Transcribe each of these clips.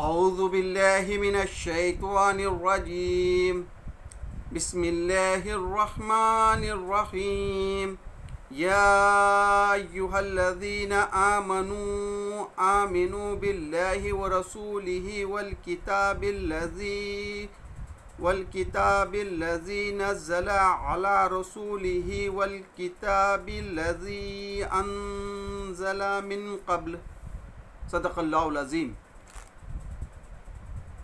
اعوذ باللہ من الشیطان الرجیم بسم اللہ الرحمن الرحیم یا ایہا الذین آمنوا باللہ ورسولہ والکتاب الذی نزل علی رسولہ والکتاب الذی انزل من قبل صدق اللہ العظیم۔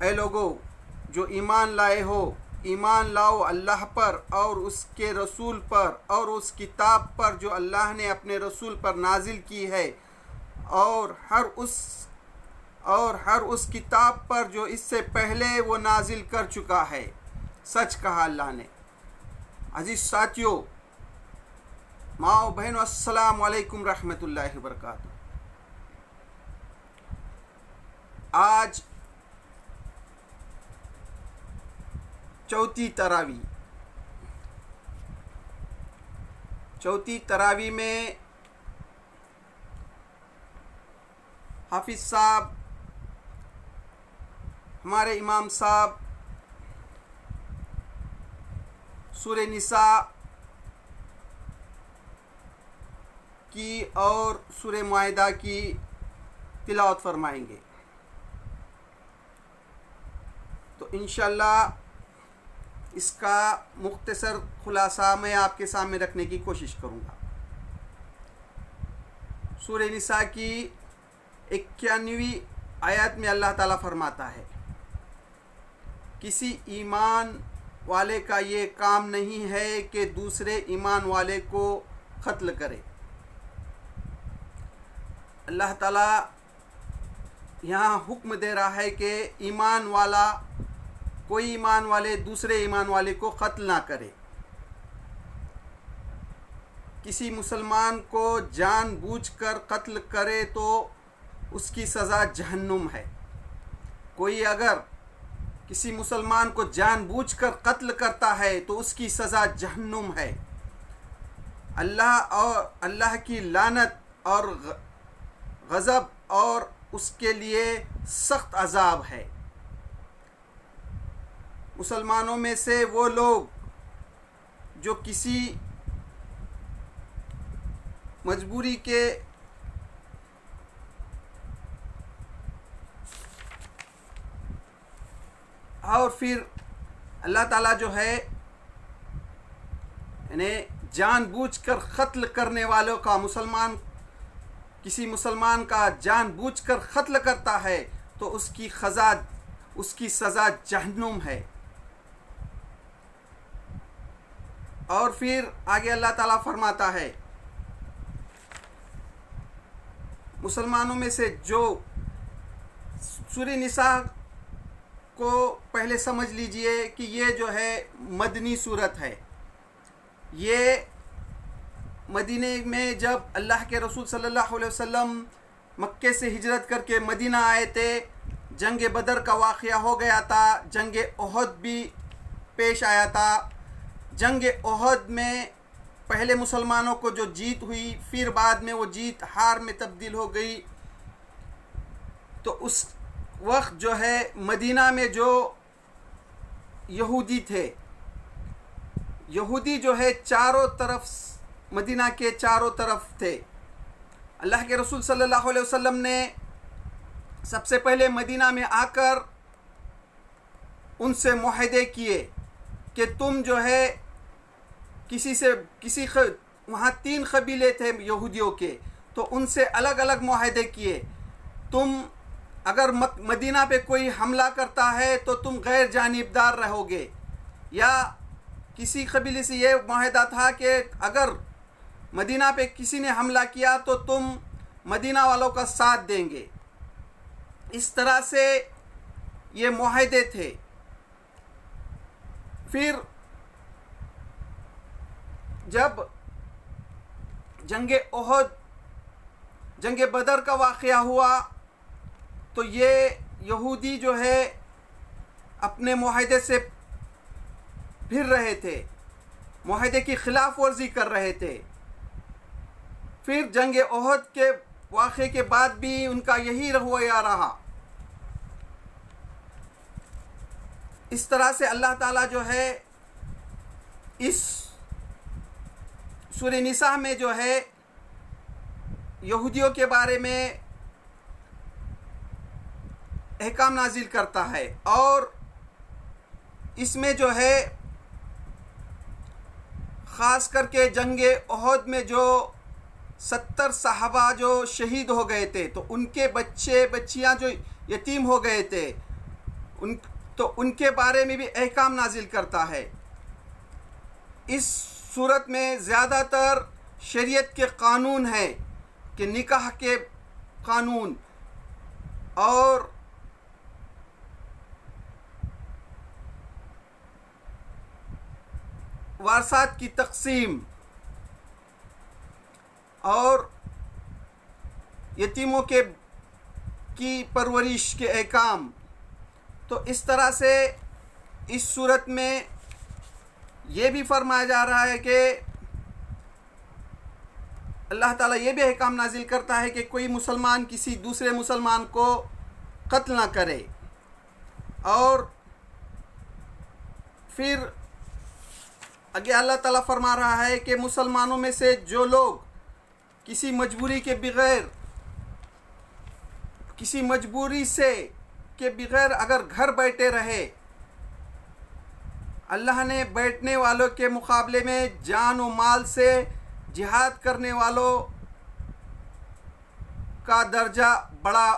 اے لوگو جو ایمان لائے ہو، ایمان لاؤ اللہ پر اور اس کے رسول پر اور اس کتاب پر جو اللہ نے اپنے رسول پر نازل کی ہے، اور ہر اس کتاب پر جو اس سے پہلے وہ نازل کر چکا ہے۔ سچ کہا اللہ نے۔ عزیز ساتھیو، ماؤ بہنوں، السلام علیکم رحمۃ اللہ وبرکاتہ۔ آج چوتھی تراویح میں حافظ صاحب، ہمارے امام صاحب سورہ نساء کی اور سورہ مائدہ کی تلاوت فرمائیں گے، تو انشاءاللہ اس کا مختصر خلاصہ میں آپ کے سامنے رکھنے کی کوشش کروں گا۔ سورہ نساء کی 91ویں آیت میں اللہ تعالیٰ فرماتا ہے، کسی ایمان والے کا یہ کام نہیں ہے کہ دوسرے ایمان والے کو قتل کرے۔ اللہ تعالیٰ یہاں حکم دے رہا ہے کہ کوئی ایمان والے دوسرے ایمان والے کو قتل نہ کرے۔ کسی مسلمان کو جان بوجھ کر قتل کرے تو اس کی سزا جہنم ہے۔ کوئی اگر کسی مسلمان کو جان بوجھ کر قتل کرتا ہے تو اس کی سزا جہنم ہے۔ اللہ کی لعنت اور غضب اور اس کے لیے سخت عذاب ہے۔ مسلمانوں میں سے وہ لوگ جو کسی مجبوری کے اور پھر اللہ تعالیٰ جو ہے یعنی جان بوجھ کر قتل کرنے والوں کا کسی مسلمان کا جان بوجھ کر قتل کرتا ہے تو اس کی سزا جہنم ہے۔ اور پھر آگے اللہ تعالیٰ فرماتا ہے، مسلمانوں میں سے جو سورہ نساء کو پہلے سمجھ لیجئے کہ یہ جو ہے مدنی سورت ہے۔ یہ مدینے میں جب اللہ کے رسول صلی اللہ علیہ وسلم مکے سے ہجرت کر کے مدینہ آئے تھے، جنگ بدر کا واقعہ ہو گیا تھا، جنگ احد بھی پیش آیا تھا۔ جنگ احد میں پہلے مسلمانوں کو جو جیت ہوئی، پھر بعد میں وہ جیت ہار میں تبدیل ہو گئی۔ تو اس وقت جو ہے مدینہ میں جو یہودی تھے، یہودی جو ہے چاروں طرف مدینہ کے چاروں طرف تھے۔ اللہ کے رسول صلی اللہ علیہ وسلم نے سب سے پہلے مدینہ میں آ کر ان سے معاہدے کیے کہ تم جو ہے وہاں 3 قبیلے تھے یہودیوں کے، تو ان سے الگ الگ معاہدے کیے۔ تم اگر مدینہ پہ کوئی حملہ کرتا ہے تو تم غیر جانبدار رہو گے، یا کسی قبیلے سے یہ معاہدہ تھا کہ اگر مدینہ پہ کسی نے حملہ کیا تو تم مدینہ والوں کا ساتھ دیں گے۔ اس طرح سے یہ معاہدے تھے۔ پھر جب جنگ بدر کا واقعہ ہوا تو یہ یہودی جو ہے اپنے معاہدے سے پھر رہے تھے، معاہدے کی خلاف ورزی کر رہے تھے۔ پھر جنگ احد کے واقعے کے بعد بھی ان کا یہی رویہ رہا اس طرح سے اللہ تعالیٰ جو ہے اس سورہ نساء میں جو ہے یہودیوں کے بارے میں احکام نازل کرتا ہے، اور اس میں جو ہے خاص کر کے جنگ احد میں جو 70 صحابہ جو شہید ہو گئے تھے، تو ان کے بچے بچیاں جو یتیم ہو گئے تھے، تو ان کے بارے میں بھی احکام نازل کرتا ہے۔ اس صورت میں زیادہ تر شریعت کے قانون ہیں کہ نکاح کے قانون اور وارثات کی تقسیم اور یتیموں کی پرورش کے احکام۔ تو اس طرح سے اس صورت میں یہ بھی فرمایا جا رہا ہے کہ اللہ تعالیٰ یہ بھی احکام نازل کرتا ہے کہ کوئی مسلمان کسی دوسرے مسلمان کو قتل نہ کرے، اور پھر آگے اللہ تعالیٰ فرما رہا ہے کہ مسلمانوں میں سے جو لوگ کسی مجبوری کے بغیر اگر گھر بیٹھے رہے، اللہ نے بیٹھنے والوں کے مقابلے میں جان و مال سے جہاد کرنے والوں کا درجہ بڑا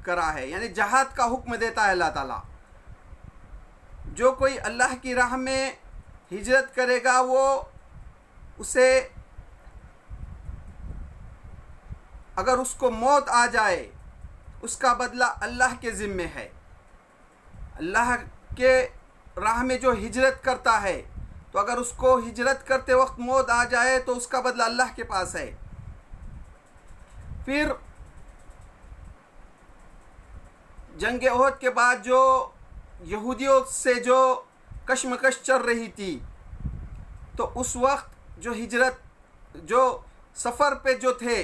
کرا ہے، یعنی جہاد کا حکم دیتا ہے اللہ تعالیٰ۔ جو کوئی اللہ کی راہ میں ہجرت کرے گا وہ اسے اگر اس کو موت آ جائے اس کا بدلہ اللہ کے ذمے ہے۔ اللہ کے راہ میں جو ہجرت کرتا ہے تو اگر اس کو ہجرت کرتے وقت موت آ جائے تو اس کا بدلہ اللہ کے پاس ہے۔ پھر جنگ احد کے بعد جو یہودیوں سے جو کشمکش چل رہی تھی، تو اس وقت جو سفر پہ جو تھے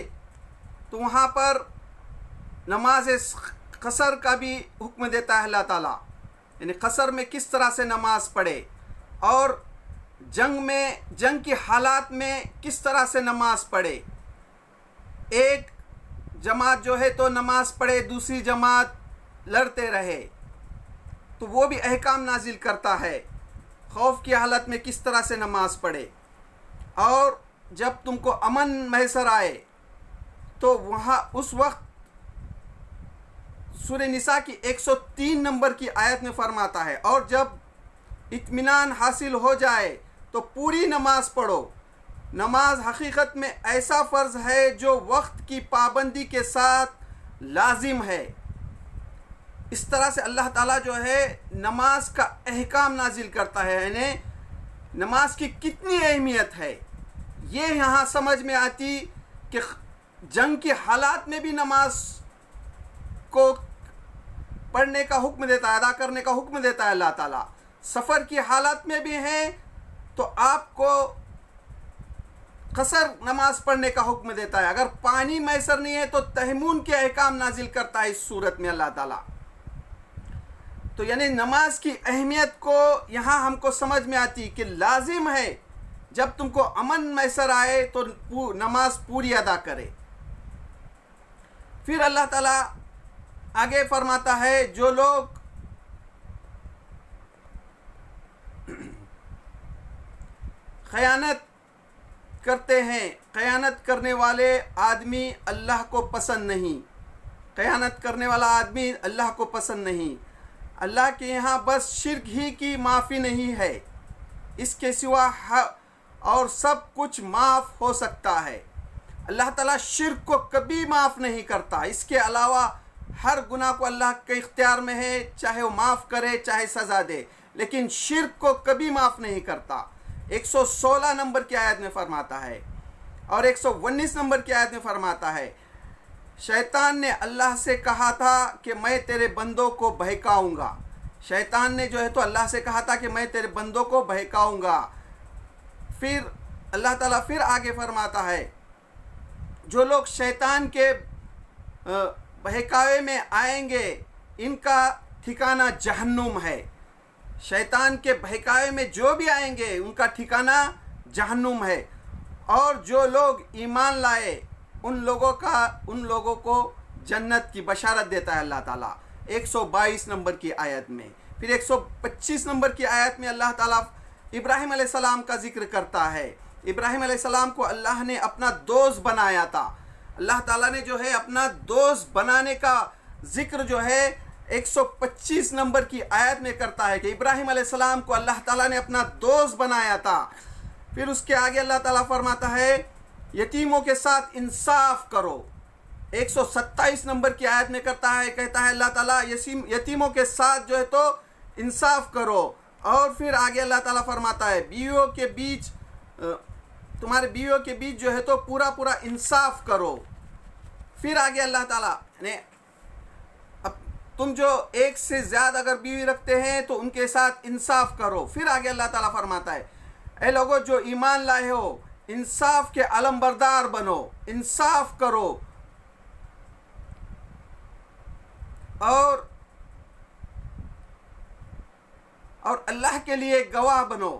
تو وہاں پر نماز قصر کا بھی حکم دیتا ہے اللہ تعالیٰ، یعنی قصر میں کس طرح سے نماز پڑھے، اور جنگ کی حالات میں کس طرح سے نماز پڑھے۔ ایک جماعت جو ہے تو نماز پڑھے، دوسری جماعت لڑتے رہے، تو وہ بھی احکام نازل کرتا ہے خوف کی حالت میں کس طرح سے نماز پڑھے۔ اور جب تم کو امن میسر آئے تو وہاں اس وقت سورہ نساء کی 103 نمبر کی آیت میں فرماتا ہے، اور جب اطمینان حاصل ہو جائے تو پوری نماز پڑھو۔ نماز حقیقت میں ایسا فرض ہے جو وقت کی پابندی کے ساتھ لازم ہے۔ اس طرح سے اللہ تعالیٰ جو ہے نماز کا احکام نازل کرتا ہے، یعنی نماز کی کتنی اہمیت ہے یہ یہاں سمجھ میں آتی کہ جنگ کی حالات میں بھی نماز کو پڑھنے کا حکم دیتا ہے، ادا کرنے کا حکم دیتا ہے اللہ تعالیٰ۔ سفر کی حالات میں بھی ہے تو آپ کو قصر نماز پڑھنے کا حکم دیتا ہے۔ اگر پانی میسر نہیں ہے تو تیمم کے احکام نازل کرتا ہے اس صورت میں اللہ تعالیٰ۔ تو یعنی نماز کی اہمیت کو یہاں ہم کو سمجھ میں آتی کہ لازم ہے جب تم کو امن میسر آئے تو نماز پوری ادا کرے۔ پھر اللہ تعالیٰ آگے فرماتا ہے جو لوگ خیانت کرتے ہیں، خیانت کرنے والے آدمی اللہ کو پسند نہیں، خیانت کرنے والا آدمی اللہ کو پسند نہیں۔ اللہ کے یہاں بس شرک ہی کی معافی نہیں ہے، اس کے سوا اور سب کچھ معاف ہو سکتا ہے۔ اللہ تعالیٰ شرک کو کبھی معاف نہیں کرتا، اس کے علاوہ ہر گناہ کو اللہ کے اختیار میں ہے، چاہے وہ معاف کرے چاہے سزا دے، لیکن شرک کو کبھی معاف نہیں کرتا۔ 116 نمبر کی آیت میں فرماتا ہے اور 119 نمبر کی آیت میں فرماتا ہے، شیطان نے اللہ سے کہا تھا کہ میں تیرے بندوں کو بہکاؤں گا۔ شیطان نے جو ہے تو اللہ سے کہا تھا کہ میں تیرے بندوں کو بہکاؤں گا۔ پھر اللہ تعالیٰ پھر آگے فرماتا ہے جو لوگ شیطان کے بہکاوے میں آئیں گے ان کا ٹھکانہ جہنم ہے۔ شیطان کے بہکاوے میں جو بھی آئیں گے ان کا ٹھکانہ جہنم ہے. اور جو لوگ ایمان لائے ان لوگوں کو جنت کی بشارت دیتا ہے اللہ تعالیٰ 122 نمبر کی آیت میں. پھر 125 نمبر کی آیت میں اللہ تعالیٰ ابراہیم علیہ السلام کا ذکر کرتا ہے. ابراہیم علیہ السلام کو اللہ نے اپنا دوست بنایا تھا. اللہ تعالیٰ نے جو ہے اپنا دوست بنانے کا ذکر جو ہے 125 نمبر کی آیت میں کرتا ہے کہ ابراہیم علیہ السلام کو اللہ تعالیٰ نے اپنا دوست بنایا تھا. پھر اس کے آگے اللہ تعالیٰ فرماتا ہے یتیموں کے ساتھ انصاف کرو. 127 نمبر کی آیت میں کہتا ہے اللہ تعالیٰ یتیموں کے ساتھ جو ہے تو انصاف کرو. اور پھر آگے اللہ تعالیٰ فرماتا ہے تمہارے بیویوں کے بیچ جو ہے تو پورا انصاف کرو. پھر آگے اللہ تعالیٰ نے اب تم جو ایک سے زیادہ اگر بیوی رکھتے ہیں تو ان کے ساتھ انصاف کرو. پھر آگے اللہ تعالیٰ فرماتا ہے اے لوگوں جو ایمان لائے ہو انصاف کے علم بردار بنو, انصاف کرو اور اللہ کے لیے گواہ بنو.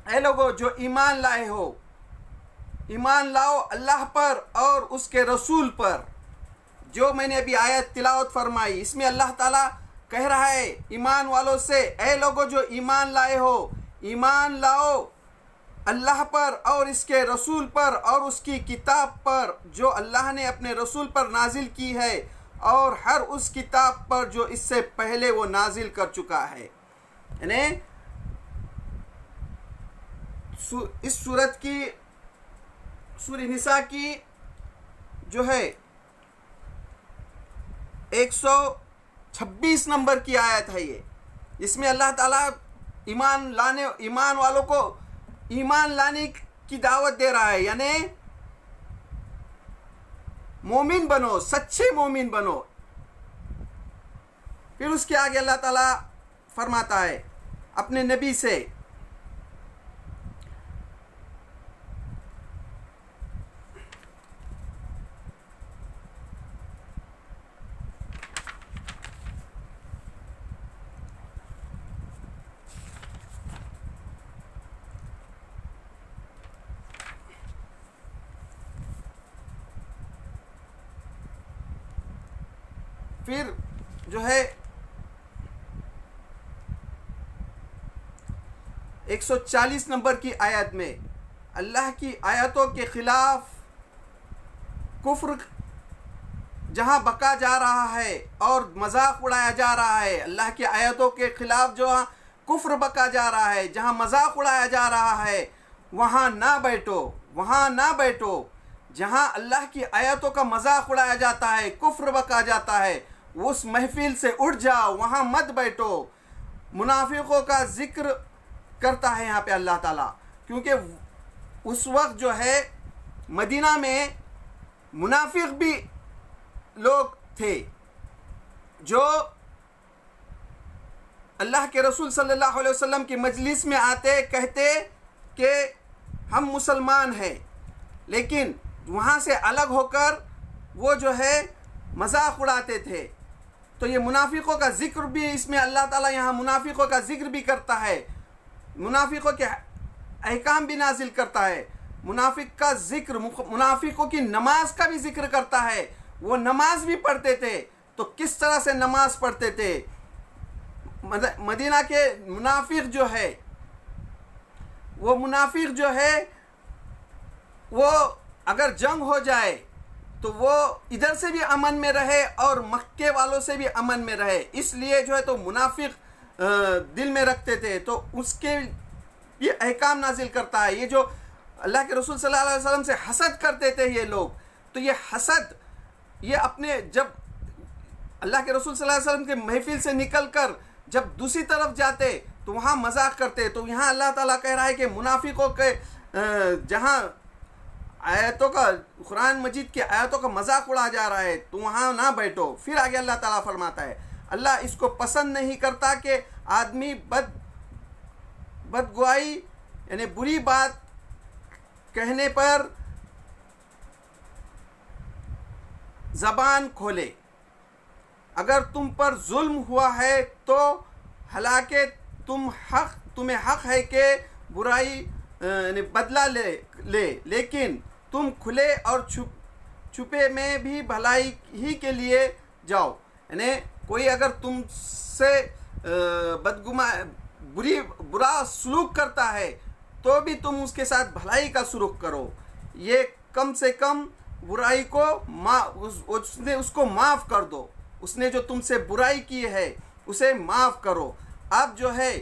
اے لوگوں جو ایمان لائے ہو ایمان لاؤ اللہ پر اور اس کے رسول پر. جو میں نے ابھی آیت تلاوت فرمائی اس میں اللہ تعالیٰ کہہ رہا ہے ایمان والوں سے اے لوگوں جو ایمان لائے ہو ایمان لاؤ اللہ پر اور اس کے رسول پر اور اس کی کتاب پر جو اللہ نے اپنے رسول پر نازل کی ہے اور ہر اس کتاب پر جو اس سے پہلے وہ نازل کر چکا ہے. یعنی اس سورت کی سورہ نساء کی جو ہے 126 نمبر کی آیت ہے یہ. اس میں اللہ تعالیٰ ایمان والوں کو ایمان لانے کی دعوت دے رہا ہے. یعنی مومن بنو, سچے مومن بنو. پھر اس کے آگے اللہ تعالیٰ فرماتا ہے اپنے نبی سے پھر جو ہے 140 نمبر کی آیت میں اللہ کی آیتوں کے خلاف کفر جہاں بکا جا رہا ہے اور مذاق اڑایا جا رہا ہے, اللہ کی آیتوں کے خلاف جو کفر بکا جا رہا ہے, جہاں مذاق اڑایا جا رہا ہے وہاں نہ بیٹھو. جہاں اللہ کی آیتوں کا مذاق اڑایا جاتا ہے, کفر بکا جاتا ہے, اس محفل سے اٹھ جاؤ, وہاں مت بیٹھو. منافقوں کا ذکر کرتا ہے یہاں پہ اللہ تعالیٰ, کیونکہ اس وقت جو ہے مدینہ میں منافق بھی لوگ تھے جو اللہ کے رسول صلی اللہ علیہ وسلم کی مجلس میں آتے کہتے کہ ہم مسلمان ہیں, لیکن وہاں سے الگ ہو کر وہ جو ہے مذاق اڑاتے تھے. تو یہ منافقوں کا ذکر بھی اس میں اللہ تعالیٰ یہاں منافقوں کا ذکر بھی کرتا ہے, منافقوں کے احکام بھی نازل کرتا ہے. منافق کا ذکر منافقوں کی نماز کا بھی ذکر کرتا ہے. وہ نماز بھی پڑھتے تھے تو کس طرح سے نماز پڑھتے تھے. مدینہ کے منافق جو ہے وہ اگر جنگ ہو جائے تو وہ ادھر سے بھی امن میں رہے اور مکے والوں سے بھی امن میں رہے, اس لیے جو ہے تو منافق دل میں رکھتے تھے. تو اس کے یہ احکام نازل کرتا ہے. یہ جو اللہ کے رسول صلی اللہ علیہ وسلم سے حسد کرتے تھے یہ لوگ, تو یہ حسد یہ اپنے جب اللہ کے رسول صلی اللہ علیہ وسلم کے محفل سے نکل کر جب دوسری طرف جاتے تو وہاں مذاق کرتے. تو یہاں اللہ تعالیٰ کہہ رہا ہے کہ منافقوں کے جہاں آیتوں کا قرآن مجید کی آیتوں کا مذاق اڑا جا رہا ہے تو وہاں نہ بیٹھو. پھر آگے اللہ تعالیٰ فرماتا ہے اللہ اس کو پسند نہیں کرتا کہ آدمی بدگوائی یعنی بری بات کہنے پر زبان کھولے. اگر تم پر ظلم ہوا ہے تو حالانکہ تمہیں حق ہے کہ برائی بدلہ لے لیکن تم کھلے اور چھپے میں بھی بھلائی ہی کے لیے جاؤ. یعنی کوئی اگر تم سے برا سلوک کرتا ہے تو بھی تم اس کے ساتھ بھلائی کا سلوک کرو. یہ کم سے کم برائی کو اس کو معاف کر دو. اس نے جو تم سے برائی کی ہے اسے معاف کرو. اب جو ہے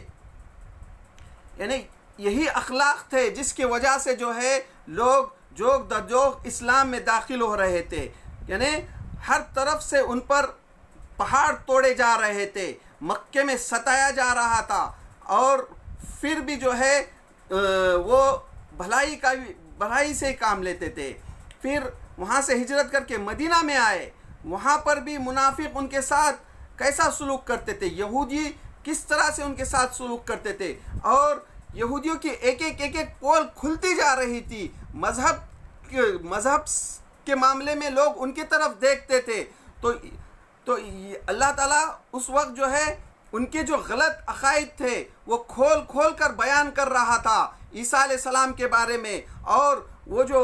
یعنی یہی اخلاق تھے جس کی وجہ سے جو ہے لوگ جوگ در جوگ اسلام میں داخل ہو رہے تھے. یعنی ہر طرف سے ان پر پہاڑ توڑے جا رہے تھے, مکے میں ستایا جا رہا تھا, اور پھر بھی جو ہے وہ بھلائی سے کام لیتے تھے. پھر وہاں سے ہجرت کر کے مدینہ میں آئے. وہاں پر بھی منافق ان کے ساتھ کیسا سلوک کرتے تھے, یہودی کس طرح سے ان کے ساتھ سلوک کرتے تھے, اور یہودیوں کی ایک ایک پول کھلتی جا رہی تھی. مذہب کے معاملے میں لوگ ان کی طرف دیکھتے تھے. تو اللہ تعالیٰ اس وقت جو ہے ان کے جو غلط عقائد تھے وہ کھول کر بیان کر رہا تھا عیسیٰ علیہ السلام کے بارے میں, اور وہ جو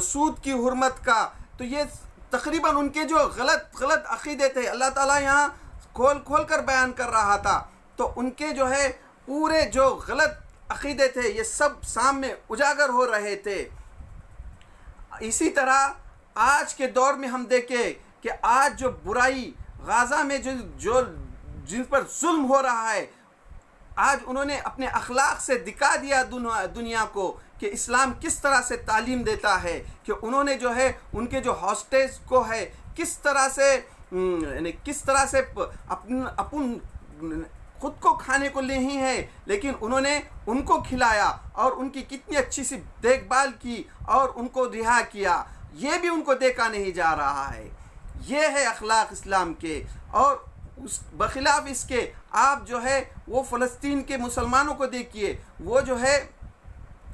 سود کی حرمت کا. تو یہ تقریباً ان کے جو غلط عقیدے تھے اللہ تعالیٰ یہاں کھول کر بیان کر رہا تھا. تو ان کے جو ہے پورے جو غلط عقیدے تھے یہ سب سامنے اجاگر ہو رہے تھے. اسی طرح آج کے دور میں ہم دیکھیں کہ آج جو برائی غزہ میں جو جن پر ظلم ہو رہا ہے, آج انہوں نے اپنے اخلاق سے دکھا دیا دنیا کو کہ اسلام کس طرح سے تعلیم دیتا ہے, کہ انہوں نے جو ہے ان کے جو ہاسٹیج کو ہے کس طرح سے اپن خود کو کھانے کو نہیں ہے لیکن انہوں نے ان کو کھلایا اور ان کی کتنی اچھی سی دیکھ بھال کی اور ان کو رہا کیا. یہ بھی ان کو دیکھا نہیں جا رہا ہے. یہ ہے اخلاق اسلام کے. اور بخلاف اس کے آپ جو ہے وہ فلسطین کے مسلمانوں کو دیکھیے, وہ جو ہے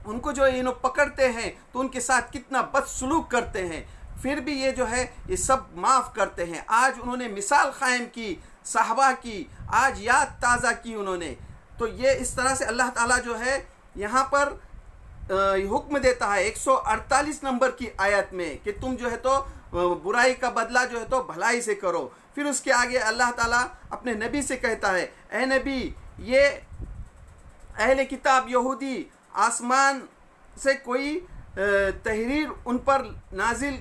ان کو جو پکڑتے ہیں تو ان کے ساتھ کتنا بد سلوک کرتے ہیں, پھر بھی یہ جو ہے یہ سب معاف کرتے ہیں. آج انہوں نے مثال قائم کی صحابہ کی, آج یاد تازہ کی انہوں نے. تو یہ اس طرح سے اللہ تعالیٰ جو ہے یہاں پر حکم دیتا ہے 148 نمبر کی آیت میں کہ تم جو ہے تو برائی کا بدلہ جو ہے تو بھلائی سے کرو. پھر اس کے آگے اللہ تعالیٰ اپنے نبی سے کہتا ہے, اے نبی یہ اہل کتاب یہودی آسمان سے کوئی تحریر ان پر نازل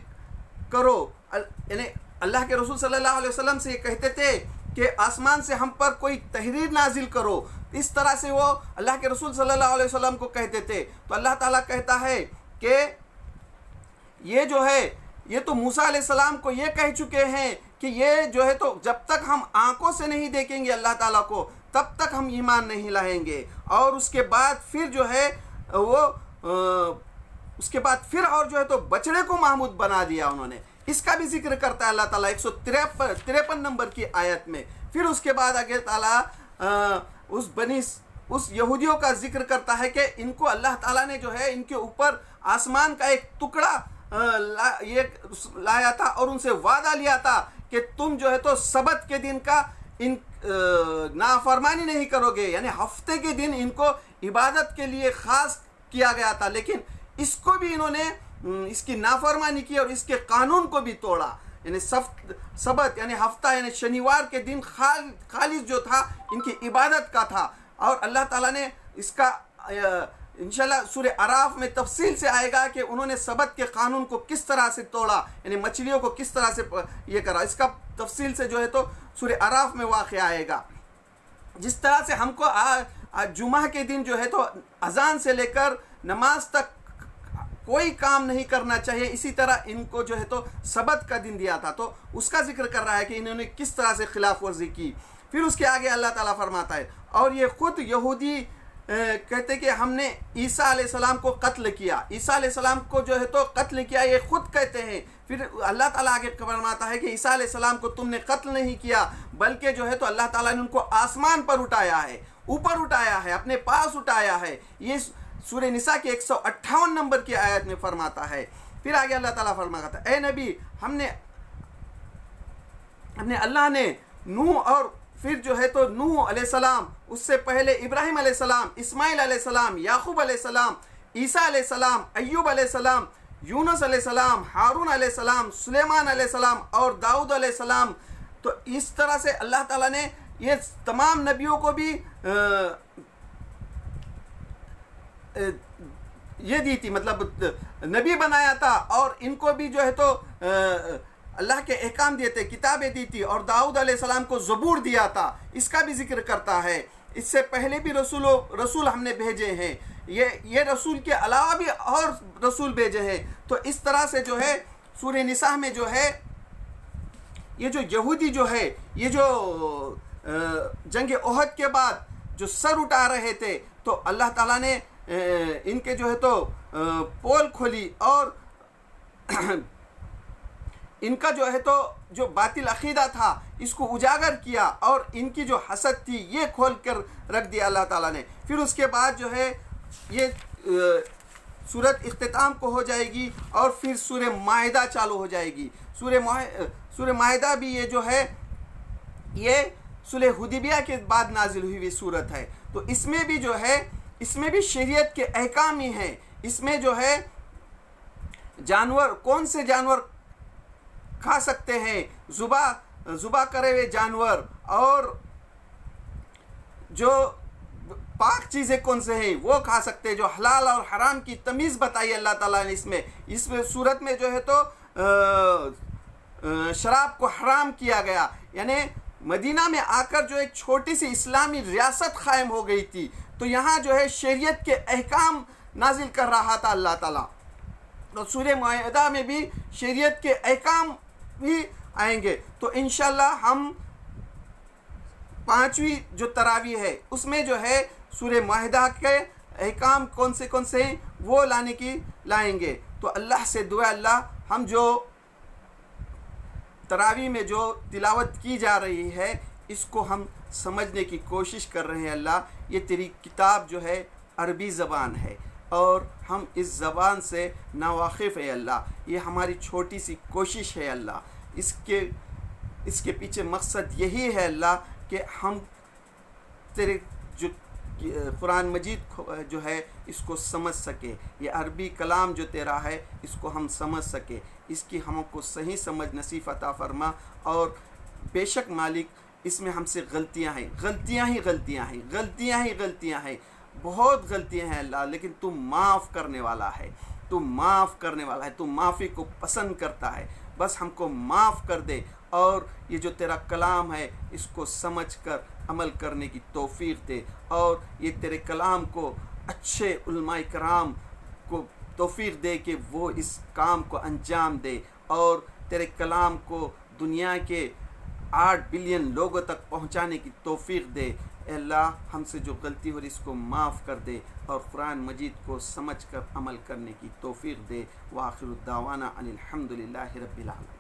کرو. یعنی اللہ کے رسول صلی اللہ علیہ وسلم سے یہ کہتے تھے کہ آسمان سے ہم پر کوئی تحریر نازل کرو. اس طرح سے وہ اللہ کے رسول صلی اللہ علیہ وسلم کو کہتے تھے. تو اللہ تعالیٰ کہتا ہے کہ یہ جو ہے یہ تو موسیٰ علیہ السلام کو یہ کہہ چکے ہیں کہ یہ جو ہے تو جب تک ہم آنکھوں سے نہیں دیکھیں گے اللہ تعالیٰ کو تب تک ہم ایمان نہیں لائیں گے. اور اس کے بعد پھر جو ہے وہ اس کے بعد پھر اور جو ہے تو بچڑے کو معبود بنا دیا انہوں نے. اس کا بھی ذکر کرتا ہے اللہ تعالیٰ 153 نمبر کی آیت میں. پھر اس کے بعد آگے تعالیٰ اس یہودیوں کا ذکر کرتا ہے کہ ان کو اللہ تعالیٰ نے جو ہے ان کے اوپر آسمان کا ایک ٹکڑا لایا تھا اور ان سے وعدہ لیا تھا کہ تم جو ہے تو سبت کے دن کا ان نافرمانی نہیں کرو گے. یعنی ہفتے کے دن ان کو عبادت کے لیے خاص کیا گیا تھا, لیکن اس کو بھی انہوں نے اس کی نافرمانی کی اور اس کے قانون کو بھی توڑا. یعنی سبت یعنی ہفتہ یعنی شنیوار کے دن خالص جو تھا ان کی عبادت کا تھا. اور اللہ تعالیٰ نے اس کا انشاءاللہ سورہ اعراف میں تفصیل سے آئے گا کہ انہوں نے سبت کے قانون کو کس طرح سے توڑا, یعنی مچھلیوں کو کس طرح سے یہ کرا. اس کا تفصیل سے جو ہے تو سورہ اعراف میں واقع آئے گا. جس طرح سے ہم کو جمعہ کے دن جو ہے تو اذان سے لے کر نماز تک کوئی کام نہیں کرنا چاہیے, اسی طرح ان کو جو ہے تو سبت کا دن دیا تھا. تو اس کا ذکر کر رہا ہے کہ انہوں نے کس طرح سے خلاف ورزی کی. پھر اس کے آگے اللہ تعالیٰ فرماتا ہے, اور یہ خود یہودی کہتے کہ ہم نے عیسیٰ علیہ السلام کو قتل کیا. عیسیٰ علیہ السلام کو جو ہے تو قتل کیا یہ خود کہتے ہیں. پھر اللہ تعالیٰ آگے فرماتا ہے کہ عیسیٰ علیہ السلام کو تم نے قتل نہیں کیا بلکہ جو ہے تو اللہ تعالیٰ نے ان کو آسمان پر اٹھایا ہے, اوپر اٹھایا ہے, اپنے پاس اٹھایا ہے. یہ سورہ نساء کی 158 نمبر کی آیت میں فرماتا ہے. پھر آگے اللہ تعالیٰ فرماتا ہے, اے نبی ہم نے اللہ نے نوح اور پھر جو ہے تو نوح علیہ السلام، اس سے پہلے ابراہیم علیہ السلام، اسماعیل علیہ السلام، یعقوب علیہ السلام، عیسیٰ علیہ السلام، ایوب علیہ السلام، یونس علیہ السلام، ہارون علیہ السلام، سلیمان علیہ السلام اور داؤد علیہ السلام. تو اس طرح سے اللہ تعالیٰ نے یہ تمام نبیوں کو بھی یہ دی تھی، مطلب نبی بنایا تھا، اور ان کو بھی جو ہے تو اللہ کے احکام دیے تھے، کتابیں دی تھی، اور داؤد علیہ السلام کو زبور دیا تھا. اس کا بھی ذکر کرتا ہے. اس سے پہلے بھی رسول ہم نے بھیجے ہیں، یہ رسول کے علاوہ بھی اور رسول بھیجے ہیں. تو اس طرح سے جو ہے سورہ نساء میں جو ہے یہ جو یہودی جو ہے، یہ جو جنگ احد کے بعد جو سر اٹھا رہے تھے، تو اللہ تعالیٰ نے ان کے جو ہے تو پول کھولی اور ان کا جو ہے تو جو باطل عقیدہ تھا اس کو اجاگر کیا، اور ان کی جو حسد تھی یہ کھول کر رکھ دیا اللہ تعالیٰ نے. پھر اس کے بعد جو ہے یہ سورت اختتام کو ہو جائے گی، اور پھر سورہ مائدہ چالو ہو جائے گی. سورہ مائدہ بھی یہ جو ہے یہ صلح حدیبیہ کے بعد نازل ہوئی سورت ہے. تو اس میں بھی جو ہے اس میں بھی شریعت کے احکام ہی ہیں. اس میں جو ہے جانور، کون سے جانور کھا سکتے ہیں، ذبح کرے ہوئے جانور، اور جو پاک چیزیں کون سے ہیں وہ کھا سکتے ہیں. جو حلال اور حرام کی تمیز بتائی اللہ تعالیٰ نے اس میں صورت میں جو ہے تو شراب کو حرام کیا گیا. یعنی مدینہ میں آ کر جو ایک چھوٹی سی اسلامی ریاست قائم ہو گئی تھی، تو یہاں جو ہے شریعت کے احکام نازل کر رہا تھا اللہ تعالیٰ. تو سورہ مائدہ میں بھی شریعت کے احکام بھی آئیں گے. تو انشاءاللہ ہم 5ویں جو تراویح ہے اس میں جو ہے سورہ مائدہ کے احکام کون سے ہیں وہ لائیں گے. تو اللہ سے دعا، اللہ ہم جو تراویح میں جو تلاوت کی جا رہی ہے اس کو ہم سمجھنے کی کوشش کر رہے ہیں. اللہ یہ تیری کتاب جو ہے عربی زبان ہے اور ہم اس زبان سے ناواقف ہے اللہ. یہ ہماری چھوٹی سی کوشش ہے اللہ. اس کے پیچھے مقصد یہی ہے اللہ کہ ہم تیرے جو قرآن مجید جو ہے اس کو سمجھ سکے. یہ عربی کلام جو تیرا ہے اس کو ہم سمجھ سکے. اس کی ہم کو صحیح سمجھ نصیب عطا فرما. اور بے شک مالک اس میں ہم سے غلطیاں ہیں، غلطیاں ہیں، بہت غلطیاں ہیں اللہ. لیکن تو معاف کرنے والا ہے، تو معافی کو پسند کرتا ہے. بس ہم کو معاف کر دے، اور یہ جو تیرا کلام ہے اس کو سمجھ کر عمل کرنے کی توفیق دے. اور یہ تیرے کلام کو اچھے علماء کرام کو توفیق دے کہ وہ اس کام کو انجام دے، اور تیرے کلام کو دنیا کے 8 بلین لوگوں تک پہنچانے کی توفیق دے. اے اللہ ہم سے جو غلطی ہو رہی اس کو معاف کر دے، اور قرآن مجید کو سمجھ کر عمل کرنے کی توفیق دے. وآخر الدعوانا ان الحمد للہ رب العالمین.